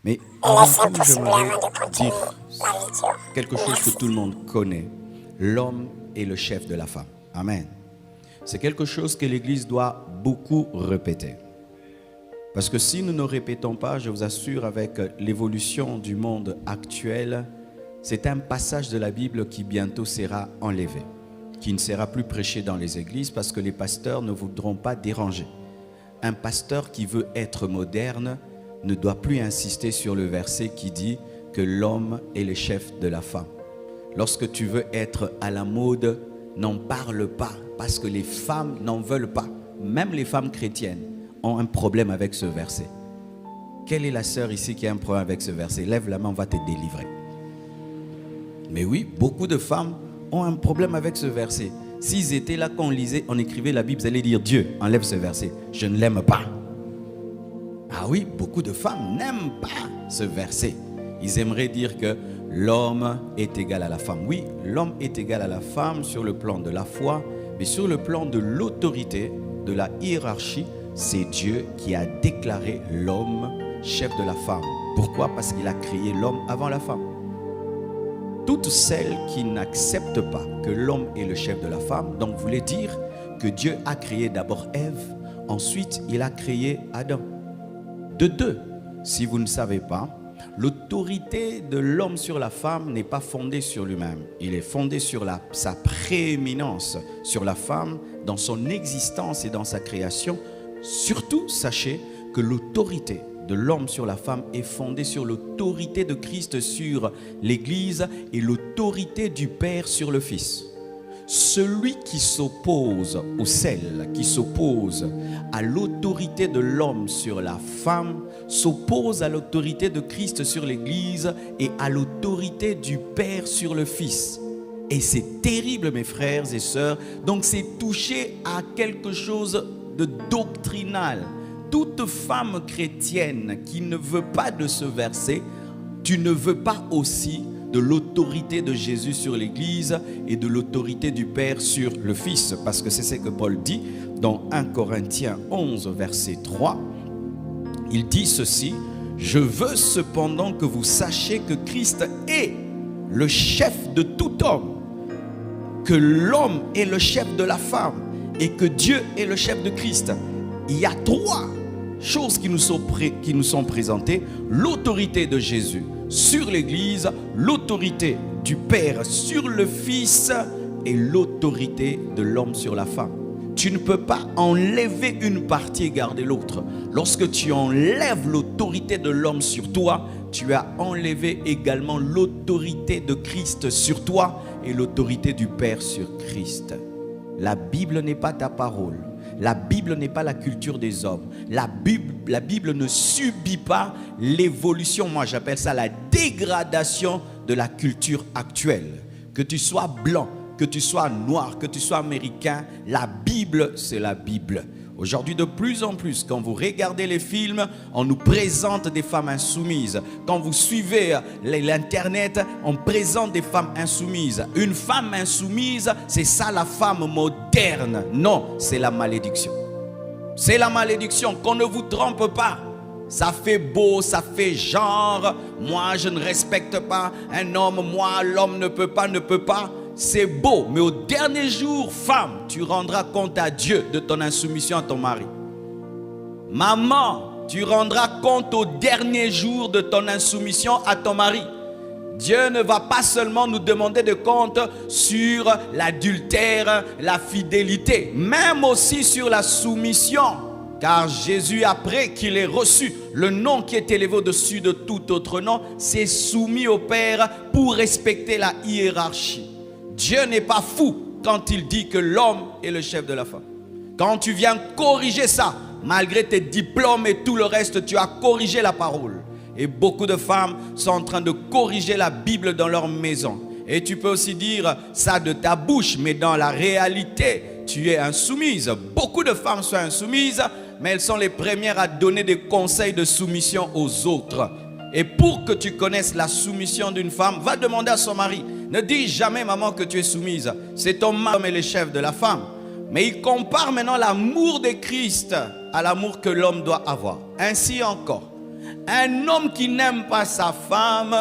Mais avant tout, j'aimerais dire quelque chose que tout le monde connaît. L'homme est le chef de la femme. Amen. C'est quelque chose que l'Église doit beaucoup répéter. Parce que si nous ne répétons pas, je vous assure, avec l'évolution du monde actuel, c'est un passage de la Bible qui bientôt sera enlevé, qui ne sera plus prêché dans les églises parce que les pasteurs ne voudront pas déranger. Un pasteur qui veut être moderne ne doit plus insister sur le verset qui dit que l'homme est le chef de la femme. Lorsque tu veux être à la mode, n'en parle pas parce que les femmes n'en veulent pas. Même les femmes chrétiennes ont un problème avec ce verset. Quelle est la sœur ici qui a un problème avec ce verset? Lève la main, on va te délivrer. Mais oui, beaucoup de femmes ont un problème avec ce verset. S'ils étaient là quand on lisait, on écrivait la Bible, vous allez dire Dieu, enlève ce verset. Je ne l'aime pas. Ah oui, beaucoup de femmes n'aiment pas ce verset. Ils aimeraient dire que l'homme est égal à la femme. Oui, l'homme est égal à la femme sur le plan de la foi, mais sur le plan de l'autorité, de la hiérarchie, c'est Dieu qui a déclaré l'homme chef de la femme. Pourquoi? Parce qu'il a créé l'homme avant la femme. Toutes celles qui n'acceptent pas que l'homme est le chef de la femme, donc voulait dire que Dieu a créé d'abord Ève, ensuite il a créé Adam. De deux, si vous ne savez pas, l'autorité de l'homme sur la femme n'est pas fondée sur lui-même. Il est fondé sur sa prééminence sur la femme, dans son existence et dans sa création. Surtout, sachez que l'autorité de l'homme sur la femme est fondée sur l'autorité de Christ sur l'Église et l'autorité du Père sur le Fils. Celui qui s'oppose, ou celle qui s'oppose à l'autorité de l'homme sur la femme, s'oppose à l'autorité de Christ sur l'Église et à l'autorité du Père sur le Fils. Et c'est terrible, mes frères et sœurs. Donc c'est toucher à quelque chose de doctrinal. Toute femme chrétienne qui ne veut pas de ce verset, tu ne veux pas aussi de l'autorité de Jésus sur l'Église et de l'autorité du Père sur le Fils. Parce que c'est ce que Paul dit dans 1 Corinthiens 11, verset 3. Il dit ceci: « Je veux cependant que vous sachiez que Christ est le chef de tout homme, que l'homme est le chef de la femme et que Dieu est le chef de Christ. » Il y a trois choses qui nous sont présentées: l'autorité de Jésus sur l'Église, l'autorité du Père sur le Fils et l'autorité de l'homme sur la femme. Tu ne peux pas enlever une partie et garder l'autre. Lorsque tu enlèves l'autorité de l'homme sur toi, tu as enlevé également l'autorité de Christ sur toi et l'autorité du Père sur Christ. La Bible n'est pas ta parole. La Bible n'est pas la culture des hommes. La Bible ne subit pas l'évolution, moi j'appelle ça la dégradation de la culture actuelle. Que tu sois blanc, que tu sois noir, que tu sois américain, la Bible, c'est la Bible. Aujourd'hui, de plus en plus, quand vous regardez les films, on nous présente des femmes insoumises. Quand vous suivez l'Internet, on présente des femmes insoumises. Une femme insoumise, c'est ça la femme moderne. Non, c'est la malédiction. C'est la malédiction, qu'on ne vous trompe pas. Ça fait beau, ça fait genre. Moi, je ne respecte pas un homme. Moi, l'homme ne peut pas. C'est beau, mais au dernier jour, femme, tu rendras compte à Dieu de ton insoumission à ton mari. Maman, tu rendras compte au dernier jour de ton insoumission à ton mari. Dieu ne va pas seulement nous demander de compte sur l'adultère, la fidélité, même aussi sur la soumission. Car Jésus, après qu'il ait reçu le nom qui est élevé au-dessus de tout autre nom, s'est soumis au Père pour respecter la hiérarchie. Dieu n'est pas fou quand il dit que l'homme est le chef de la femme. Quand tu viens corriger ça, malgré tes diplômes et tout le reste, tu as corrigé la parole. Et beaucoup de femmes sont en train de corriger la Bible dans leur maison. Et tu peux aussi dire ça de ta bouche, mais dans la réalité, tu es insoumise. Beaucoup de femmes sont insoumises, mais elles sont les premières à donner des conseils de soumission aux autres. Et pour que tu connaisses la soumission d'une femme, va demander à son mari. Ne dis jamais, maman, que tu es soumise. C'est ton mari qui est le chef de la femme. Mais il compare maintenant l'amour de Christ à l'amour que l'homme doit avoir. Ainsi encore, Un homme qui n'aime pas sa femme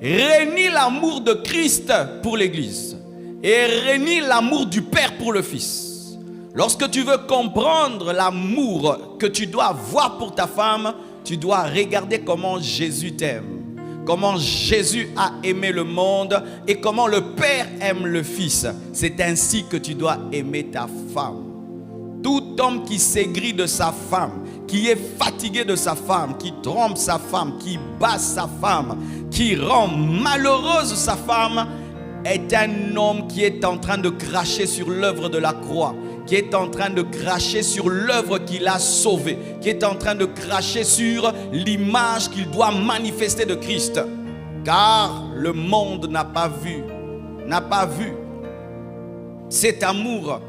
renie l'amour de Christ pour l'Église et renie l'amour du Père pour le Fils. Lorsque tu veux comprendre l'amour que tu dois avoir pour ta femme, tu dois regarder comment Jésus t'aime, comment Jésus a aimé le monde et comment le Père aime le Fils. C'est ainsi que tu dois aimer ta femme. Tout homme qui s'aigrit de sa femme, qui est fatigué de sa femme, qui trompe sa femme, qui bat sa femme, qui rend malheureuse sa femme, est un homme qui est en train de cracher sur l'œuvre de la croix, qui est en train de cracher sur l'œuvre qu'il a sauvée, qui est en train de cracher sur l'image qu'il doit manifester de Christ. Car le monde n'a pas vu cet amour.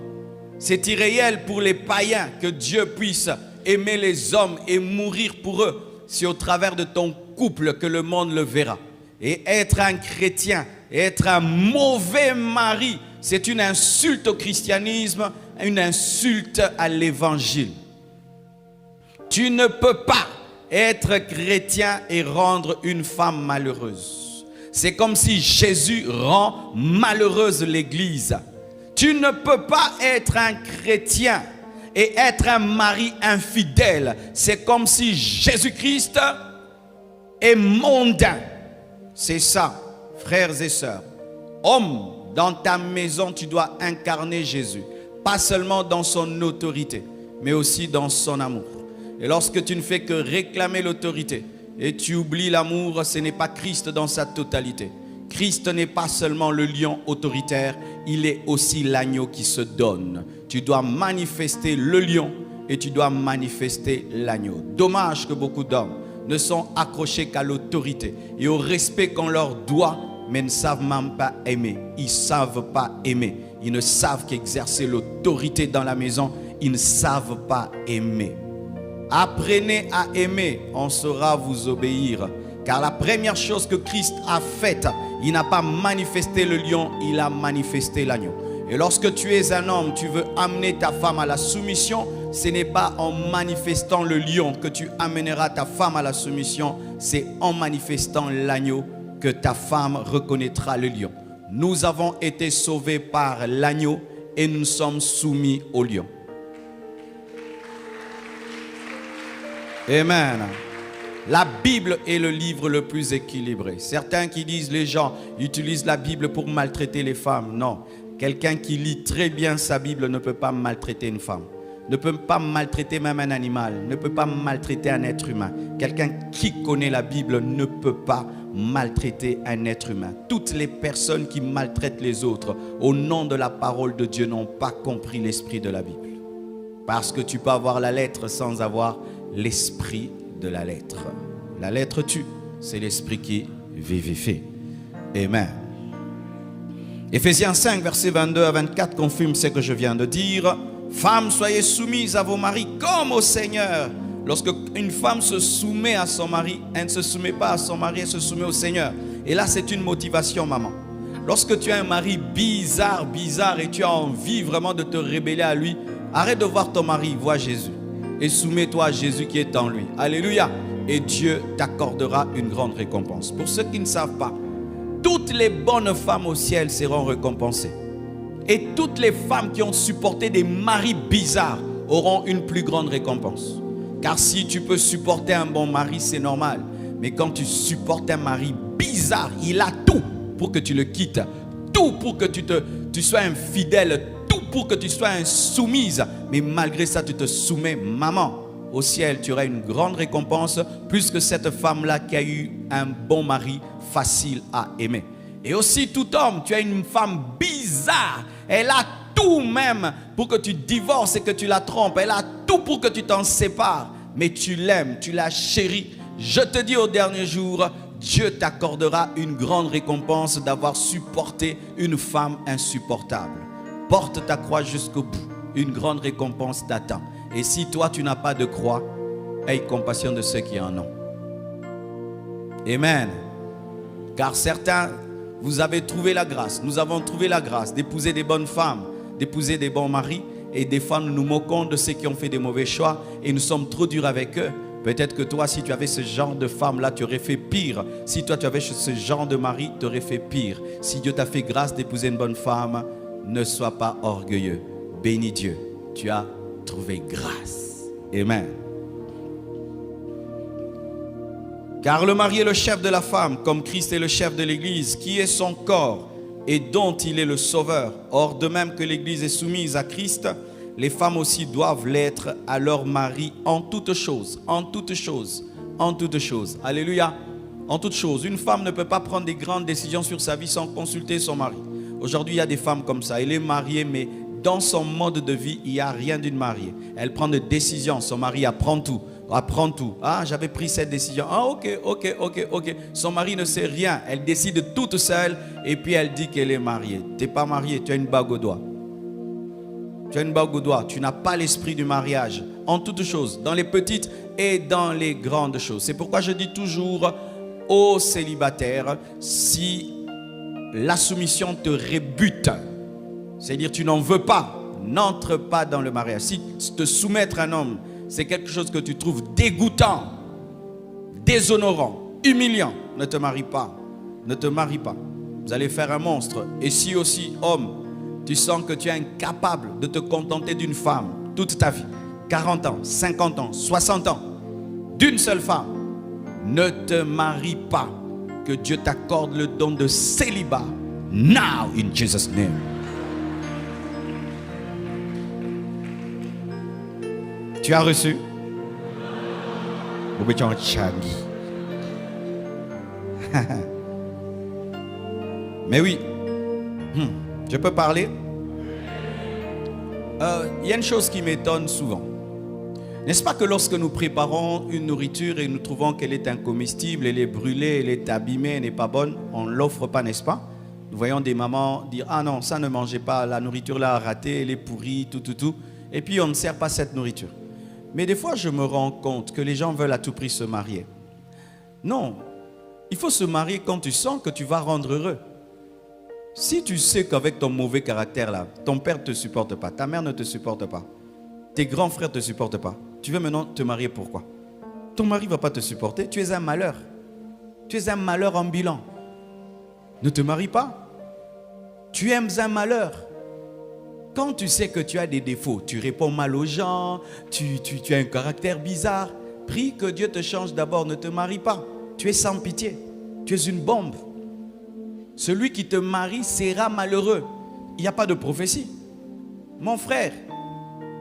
C'est irréel pour les païens que Dieu puisse aimer les hommes et mourir pour eux. C'est au travers de ton couple que le monde le verra. Et être un chrétien, être un mauvais mari, c'est une insulte au christianisme, une insulte à l'évangile. Tu ne peux pas être chrétien et rendre une femme malheureuse. C'est comme si Jésus rend malheureuse l'Église. Tu ne peux pas être un chrétien et être un mari infidèle. C'est comme si Jésus-Christ est mondain. C'est ça, frères et sœurs. Homme, dans ta maison, tu dois incarner Jésus. Pas seulement dans son autorité, mais aussi dans son amour. Et lorsque tu ne fais que réclamer l'autorité et tu oublies l'amour, ce n'est pas Christ dans sa totalité. Christ n'est pas seulement le lion autoritaire, il est aussi l'agneau qui se donne. Tu dois manifester le lion et tu dois manifester l'agneau. Dommage que beaucoup d'hommes ne sont accrochés qu'à l'autorité et au respect qu'on leur doit, mais ne savent même pas aimer. Ils ne savent pas aimer. Ils ne savent qu'exercer l'autorité dans la maison. Ils ne savent pas aimer. Apprenez à aimer, on saura vous obéir. Car la première chose que Christ a faite, il n'a pas manifesté le lion, il a manifesté l'agneau. Et lorsque tu es un homme, tu veux amener ta femme à la soumission, ce n'est pas en manifestant le lion que tu amèneras ta femme à la soumission, c'est en manifestant l'agneau que ta femme reconnaîtra le lion. Nous avons été sauvés par l'agneau et nous sommes soumis au lion. Amen. La Bible est le livre le plus équilibré. Certains qui disent les gens utilisent la Bible pour maltraiter les femmes. Non, quelqu'un qui lit très bien sa Bible ne peut pas maltraiter une femme. Ne peut pas maltraiter même un animal. Ne peut pas maltraiter un être humain. Quelqu'un qui connaît la Bible ne peut pas maltraiter un être humain. Toutes les personnes qui maltraitent les autres au nom de la parole de Dieu n'ont pas compris l'esprit de la Bible. Parce que tu peux avoir la lettre sans avoir l'esprit de la lettre. La lettre tue, c'est l'esprit qui vivifie. Amen. Éphésiens 5, versets 22 à 24 confirme ce que je viens de dire. Femmes, soyez soumises à vos maris comme au Seigneur. Lorsque une femme se soumet à son mari, elle ne se soumet pas à son mari, elle se soumet au Seigneur. Et là, c'est une motivation, maman. Lorsque tu as un mari bizarre et tu as envie vraiment de te rebeller à lui, arrête de voir ton mari, vois Jésus. Et soumets-toi à Jésus qui est en lui. Alléluia. Et Dieu t'accordera une grande récompense. Pour ceux qui ne savent pas, toutes les bonnes femmes au ciel seront récompensées. Et toutes les femmes qui ont supporté des maris bizarres auront une plus grande récompense. Car si tu peux supporter un bon mari, c'est normal. Mais quand tu supportes un mari bizarre, il a tout pour que tu le quittes. Tout pour que tu sois infidèle. Tout pour que tu sois insoumise. Mais malgré ça, tu te soumets. Maman, au ciel, tu auras une grande récompense. Plus que cette femme-là qui a eu un bon mari facile à aimer. Et aussi tout homme, tu as une femme bizarre. Elle a tout même pour que tu divorces et que tu la trompes. Elle a tout pour que tu t'en sépares. Mais tu l'aimes, tu la chéris. Je te dis au dernier jour, Dieu t'accordera une grande récompense d'avoir supporté une femme insupportable. Porte ta croix jusqu'au bout. Une grande récompense t'attend. Et si toi tu n'as pas de croix, aie compassion de ceux qui en ont. Amen. Car certains, vous avez trouvé la grâce. Nous avons trouvé la grâce d'épouser des bonnes femmes, d'épouser des bons maris. Et des fois, nous nous moquons de ceux qui ont fait des mauvais choix et nous sommes trop durs avec eux. Peut-être que toi, si tu avais ce genre de femme-là, tu aurais fait pire. Si toi, tu avais ce genre de mari, tu aurais fait pire. Si Dieu t'a fait grâce d'épouser une bonne femme, ne sois pas orgueilleux. Bénis Dieu. Tu as trouvé grâce. Amen. Car le mari est le chef de la femme, comme Christ est le chef de l'Église, qui est son corps et dont il est le sauveur. Or, de même que l'Église est soumise à Christ, les femmes aussi doivent l'être à leur mari en toutes choses. En toutes choses. En toutes choses. Alléluia. En toutes choses. Une femme ne peut pas prendre des grandes décisions sur sa vie sans consulter son mari. Aujourd'hui, il y a des femmes comme ça. Elle est mariée, mais dans son mode de vie, il n'y a rien d'une mariée. Elle prend des décisions. Son mari apprend tout. Apprend tout. Ah, j'avais pris cette décision. Ah, ok. Son mari ne sait rien. Elle décide toute seule et puis elle dit qu'elle est mariée. Tu n'es pas mariée, tu as une bague au doigt. Tu as une bague au doigt. Tu n'as pas l'esprit du mariage. En toutes choses, dans les petites et dans les grandes choses. C'est pourquoi je dis toujours aux célibataires, si la soumission te rébute, c'est-à-dire tu n'en veux pas, n'entre pas dans le mariage. Si te soumettre à un homme, c'est quelque chose que tu trouves dégoûtant, déshonorant, humiliant, ne te marie pas. Ne te marie pas. Vous allez faire un monstre. Et si aussi, homme, tu sens que tu es incapable de te contenter d'une femme toute ta vie, 40 ans, 50 ans, 60 ans, d'une seule femme, ne te marie pas. Que Dieu t'accorde le don de célibat. Now, in Jesus' name. Tu as reçu? Mais oui, je peux parler? Il y a une chose qui m'étonne souvent. N'est-ce pas que lorsque nous préparons une nourriture et nous trouvons qu'elle est incomestible, elle est brûlée, elle est abîmée, elle n'est pas bonne, on ne l'offre pas, n'est-ce pas? Nous voyons des mamans dire « Ah non, ça ne mangez pas, la nourriture là a raté, elle est pourrie, tout. » Et puis on ne sert pas cette nourriture. Mais des fois, je me rends compte que les gens veulent à tout prix se marier. Non, il faut se marier quand tu sens que tu vas rendre heureux. Si tu sais qu'avec ton mauvais caractère là, ton père ne te supporte pas, ta mère ne te supporte pas, tes grands frères ne te supportent pas, tu veux maintenant te marier pourquoi? Ton mari ne va pas te supporter, tu es un malheur. Tu es un malheur ambulant. Ne te marie pas. Tu aimes un malheur. Quand tu sais que tu as des défauts, tu réponds mal aux gens, tu as un caractère bizarre, prie que Dieu te change d'abord, ne te marie pas. Tu es sans pitié, tu es une bombe. Celui qui te marie sera malheureux. Il n'y a pas de prophétie. Mon frère,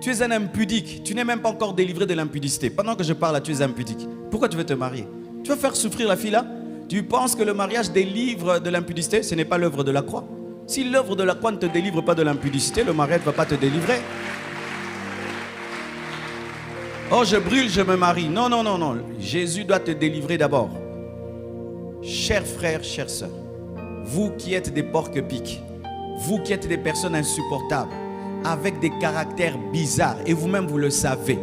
tu es un impudique, tu n'es même pas encore délivré de l'impudicité. Pendant que je parle là, tu es impudique. Pourquoi tu veux te marier? Tu vas faire souffrir la fille là? Tu penses que le mariage délivre de l'impudicité? Ce n'est pas l'œuvre de la croix. Si l'œuvre de la croix ne te délivre pas de l'impudicité, le mariage ne va pas te délivrer. Oh, je brûle, je me marie. Non. Jésus doit te délivrer d'abord. Chers frères, chères sœurs, vous qui êtes des porcs-piques, vous qui êtes des personnes insupportables, avec des caractères bizarres, et vous-même vous le savez,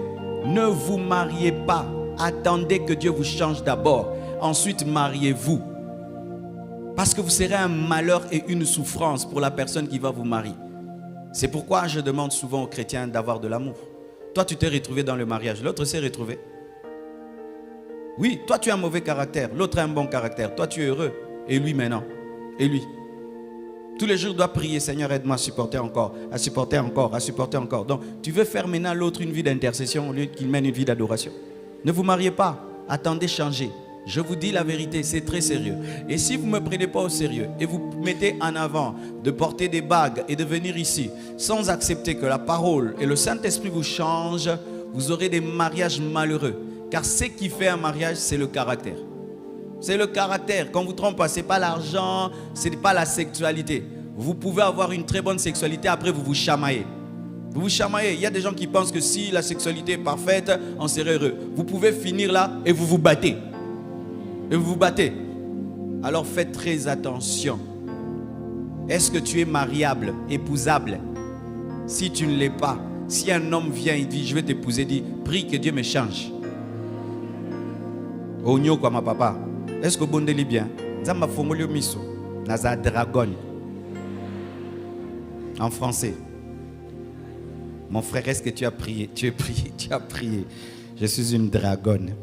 ne vous mariez pas. Attendez que Dieu vous change d'abord. Ensuite, mariez-vous. Parce que vous serez un malheur et une souffrance pour la personne qui va vous marier. C'est pourquoi je demande souvent aux chrétiens d'avoir de l'amour. Toi, tu t'es retrouvé dans le mariage, l'autre s'est retrouvé. Oui, toi, tu as un mauvais caractère, l'autre a un bon caractère. Toi, tu es heureux. Et lui maintenant. Et lui. Tous les jours, il doit prier, Seigneur, aide-moi à supporter encore, à supporter encore, à supporter encore. Donc, tu veux faire maintenant l'autre une vie d'intercession au lieu qu'il mène une vie d'adoration. Ne vous mariez pas. Attendez, changez. Je vous dis la vérité, c'est très sérieux. Et si vous ne me prenez pas au sérieux et vous mettez en avant de porter des bagues et de venir ici sans accepter que la parole et le Saint-Esprit vous changent, vous aurez des mariages malheureux. Car ce qui fait un mariage, c'est le caractère. C'est le caractère. Quand vous trompez, ce n'est pas l'argent, ce n'est pas la sexualité. Vous pouvez avoir une très bonne sexualité, après vous vous chamaillez. Vous vous chamaillez. Il y a des gens qui pensent que si la sexualité est parfaite, on serait heureux. Vous pouvez finir là et vous vous battez. Et vous vous battez. Alors faites très attention. Est-ce que tu es mariable, épousable? Si tu ne l'es pas, si un homme vient et dit je vais t'épouser, dis prie que Dieu me change. Onyo quoi ma papa. Est-ce que bon est bien? Zamba fongolio miso. Naza dragon. En français. Mon frère, est-ce que tu as prié? Tu as prié, tu as prié. Je suis une dragonne.